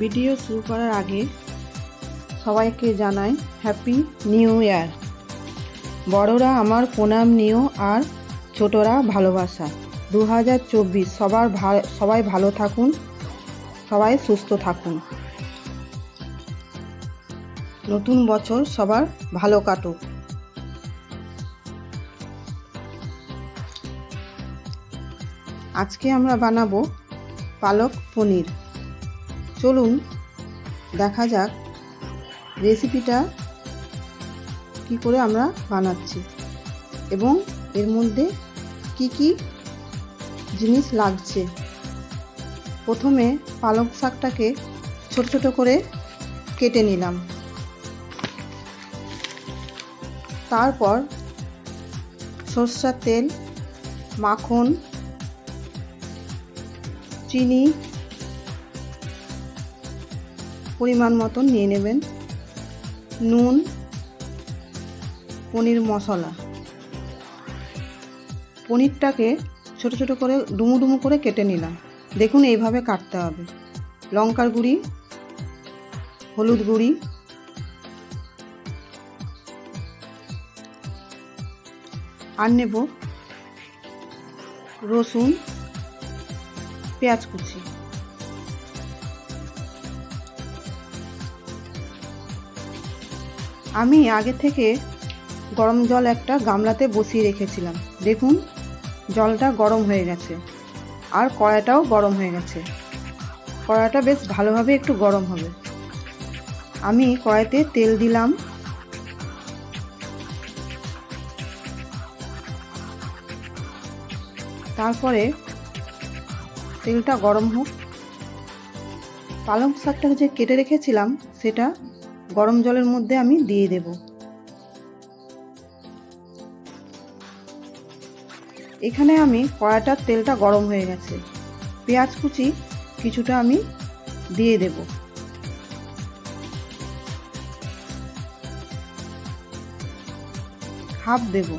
Video শুরু করার আগে সবাইকে জানাই হ্যাপি নিউ ইয়ার। বড়রা আমার প্রণাম নিও আর ছোটরা ভালোবাসা। 2024 সবাই ভালো থাকুন, সবাই সুস্থ থাকুন। নতুন বছর সবার ভালো কাটুক। আজকে আমরা বানাবো পালক পনির। চলুন দেখা যাক রেসিপিটা কি করে আমরা বানাচ্ছি এবং এর মধ্যে কি কি জিনিস লাগছে। প্রথমে পালক শাকটাকে ছোট ছোট করে কেটে নিলাম। তারপর সরষের তেল, মাখন, চিনি পরিমাণ মতন নিয়ে নেবেন, নুন, পনির মশলা। পনিরটাকে ছোট ছোট করে ডুমু ডুমু করে কেটে নিলাম। দেখুন এইভাবে কাটতে হবে। লঙ্কার গুঁড়ি, হলুদ গুঁড়ি, আর নেব রসুন, পেঁয়াজ কুচি। আমি আগে থেকে গরম জল একটা গামলাতে বসিয়ে রেখেছিলাম। দেখুন জলটা গরম হয়ে গেছে আর কড়াইটাও গরম হয়ে গেছে। কড়াইটা বেশ ভালোভাবে একটু গরম হবে। আমি কড়াইতে তেল দিলাম। তারপরে তেলটা গরম হোক। পালং শাকটা যে কেটে রেখেছিলাম সেটা গরম জলের মধ্যে আমি দিয়ে দেব। এখানে আমি কড়াইটার তেলটা গরম হয়ে গেছে। পেঁয়াজ কুচি কিছুটা আমি দিয়ে দেব। হাফ দেব।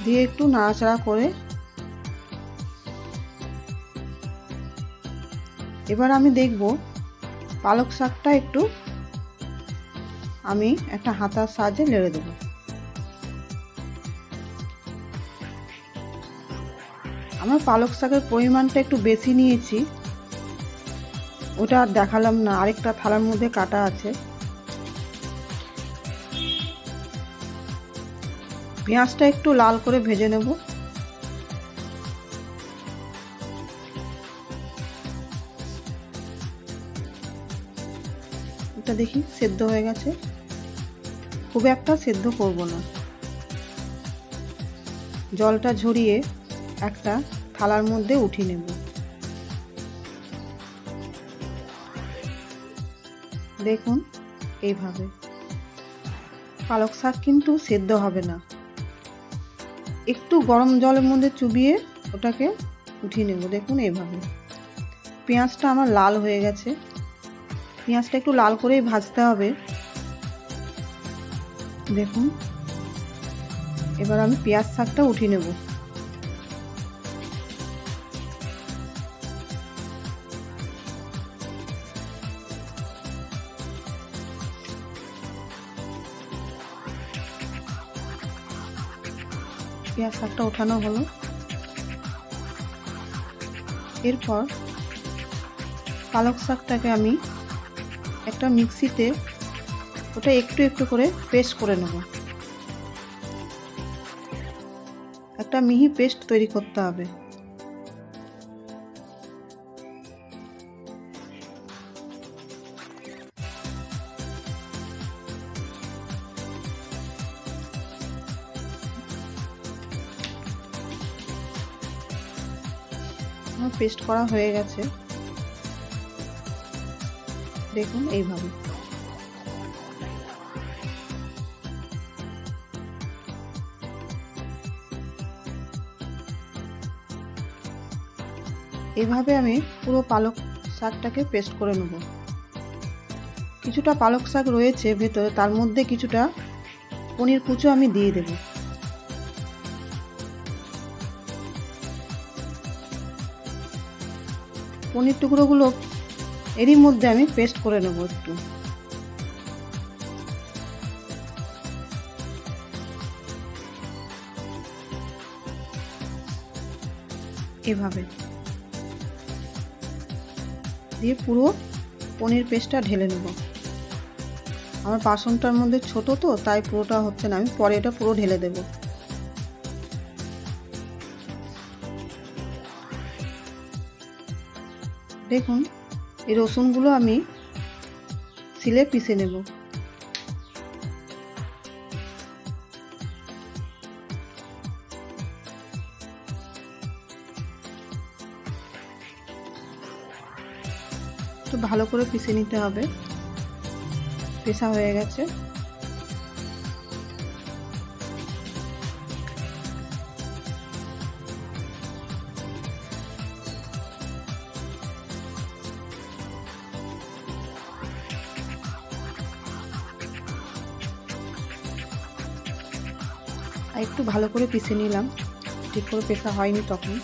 দিয়ে একটু নাড়াচাড়া করে এবার আমি দেখব পালক শাকটা একটু আমি একটা হাতার সাহায্যে নেড়ে দেব। আমার পালক শাকের পরিমাণটা একটু বেশি নিয়েছি, ওটা আর দেখালাম না, আরেকটা থালার মধ্যে কাটা আছে। পেঁয়াজটা একটু লাল করে ভেজে নেব। এটা দেখি সেদ্ধ হয়ে গেছে। খুব একটা সেদ্ধ করব না। জলটা ঝরিয়ে একটা থালার মধ্যে উঠিয়ে নেব। দেখুন এইভাবে। পালক শাক কিন্তু সেদ্ধ হবে না, একটু গরম জলের মধ্যে চুবিয়ে ওটাকে উঠিয়ে নেব। দেখুন এইভাবে। পেঁয়াজটা আমার লাল হয়ে গেছে। পেঁয়াজটা একটু লাল করেই ভাজতে হবে। দেখুন এবার আমি পেঁয়াজ শাকটা উঠিয়ে নেব। পেঁয়াজ শাকটা ওঠানো হলো। এরপর পালক শাকটাকে আমি একটা মিক্সিতে ওটা একটু একটু করে পেস্ট করে নেব। একটা মিহি পেস্ট তৈরি করতে হবে। আমার পেস্ট করা হয়ে গেছে। দেখুন এইভাবে। এভাবে আমি পুরো পালক শাকটাকে পেস্ট করে নেব। কিছুটা পালক শাক রয়েছে ভেতরে, তার মধ্যে কিছুটা পনির কুচো আমি দিয়ে দেব। পনির টুকরোগুলো এরই মধ্যে আমি পেস্ট করে নেব একটু। এভাবে দিয়ে পুরো পনির পেস্টটা ঢেলে নেব। আমার বাসনটার মধ্যে ছোট তো তাই পুরোটা হচ্ছে না, আমি পরে এটা পুরো ঢেলে দেব। দেখুন এই রসুনগুলো আমি শিলে পিষে নেব। একটু ভালো করে পিষে নিতে হবে। পেষা হয়ে গেছে। আর একটু ভালো করে পিষে নিলাম, ঠিক করে পেষা হয়নি তখন।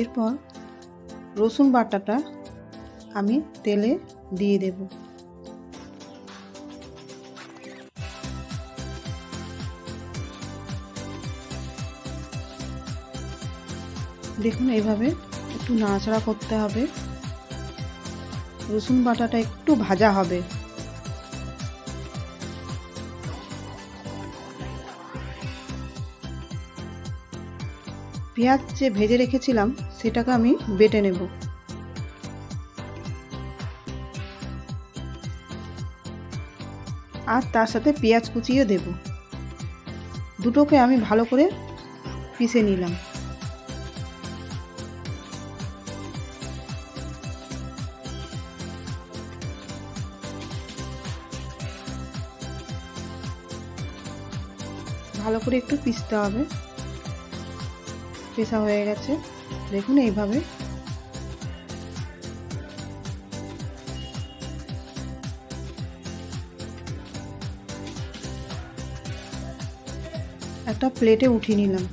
এরপর রসুন বাটাটা আমি তেলে দিয়ে দেব। দেখুন এইভাবে একটু নাড়াচাড়া করতে হবে। রসুন বাটাটা একটু ভাজা হবে। পেঁয়াজ যে ভেজে রেখেছিলাম সেটাকে আমি বেটে নেব। আর তার সাথে পেঁয়াজ কুচিয়ে দেব। দুটোকে আমি ভালো করে পিষে নিলাম। ভালো করে একটু পিষতে হবে। পেষা হয়ে গেছে, দেখুন এইভাবে। একটা প্লেটে উঠিয়ে নিলাম।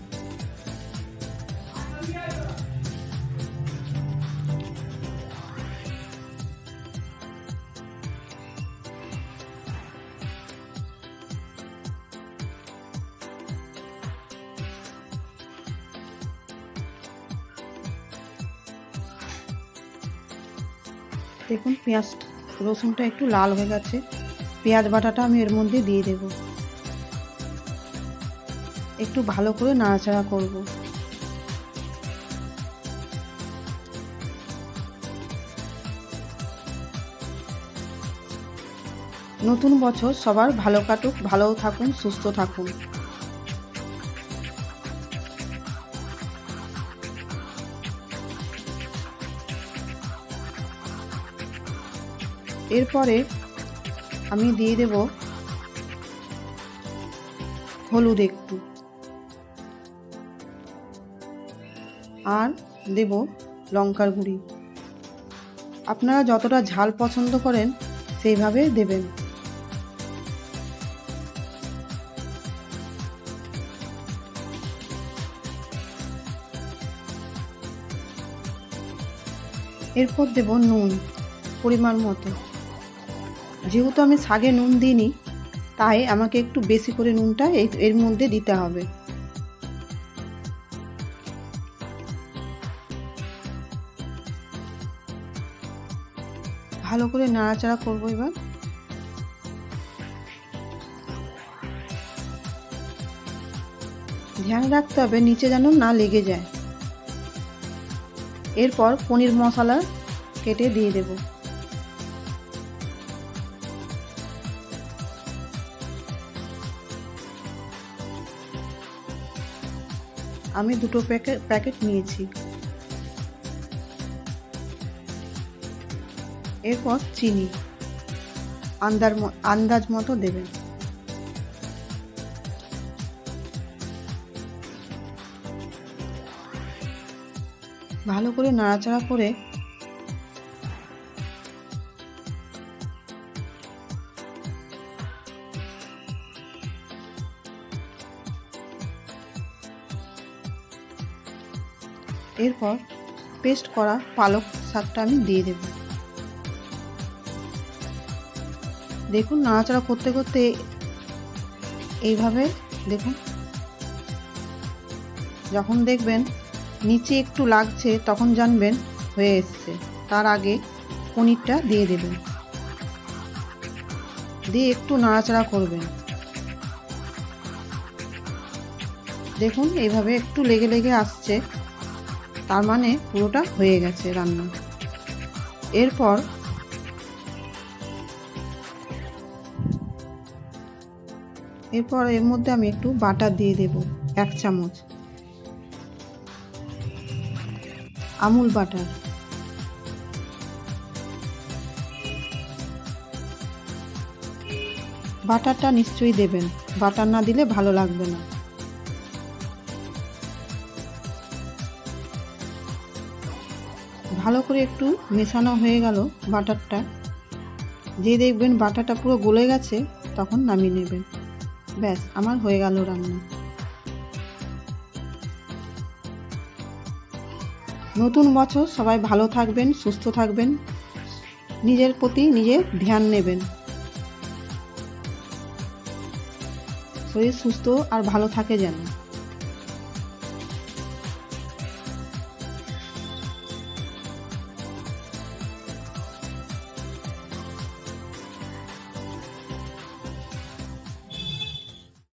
দেখুন পেঁয়াজ রসুনটা একটু লাল হয়ে গেছে। পেঁয়াজ বাটাটা আমি এর মধ্যে দিয়ে দেব। একটু ভালো করে নাড়াচাড়া করব। নতুন বছর সবার ভালো কাটুক, ভালো থাকুন, সুস্থ থাকুন। এরপরে আমি দিয়ে দেব হলুদ একটু, আর দেব লঙ্কার গুঁড়ি। আপনারা যতটা ঝাল পছন্দ করেন সেইভাবে দেবেন। এরপর দেব নুন পরিমাণ মতো। যেহেতু আমি শাকে নুন দিইনি তাই আমাকে একটু বেশি করে নুনটা এর মধ্যে দিতে হবে। ভালো করে নাড়াচাড়া করব। এবার ধ্যান রাখতে হবে নিচে যেন না লেগে যায়। এরপর পনির মশলা কেটে দিয়ে দেব। আমি দুটো প্যাকেট নিয়েছি। এরপর চিনি আন্দাজ মতো দেবেন। ভালো করে নাড়াচাড়া করে এরপর পেস্ট করা পালক শাকটা আমি দিয়ে দেব। দেখুন নাড়াচাড়া করতে করতে এইভাবে দেখুন, যখন দেখবেন নিচে একটু লাগছে তখন জানবেন হয়ে এসছে। তার আগে পনিরটা দিয়ে দেবেন, দিয়ে একটু নাড়াচাড়া করবেন। দেখুন এইভাবে একটু লেগে লেগে আসছে, তার মানে পুরোটা হয়ে গেছে রান্না। এরপর এর মধ্যে আমি একটু বাটার দিয়ে দেব, 1 চামচ আমুল বাটার। বাটারটা নিশ্চয়ই দেবেন, বাটার না দিলে ভালো লাগবে না। ভালো করে একটু মেশানো হয়ে গেল বাটারটা, যে দেখবেন বাটারটা পুরো গলে গেছে তখন নামিয়ে নেবেন। ব্যাস আমার হয়ে গেল রান্না। নতুন বছর সবাই ভালো থাকবেন, সুস্থ থাকবেন, নিজের প্রতি নিজে ধ্যান নেবেন। শরীর সুস্থ আর ভালো থাকে যেন।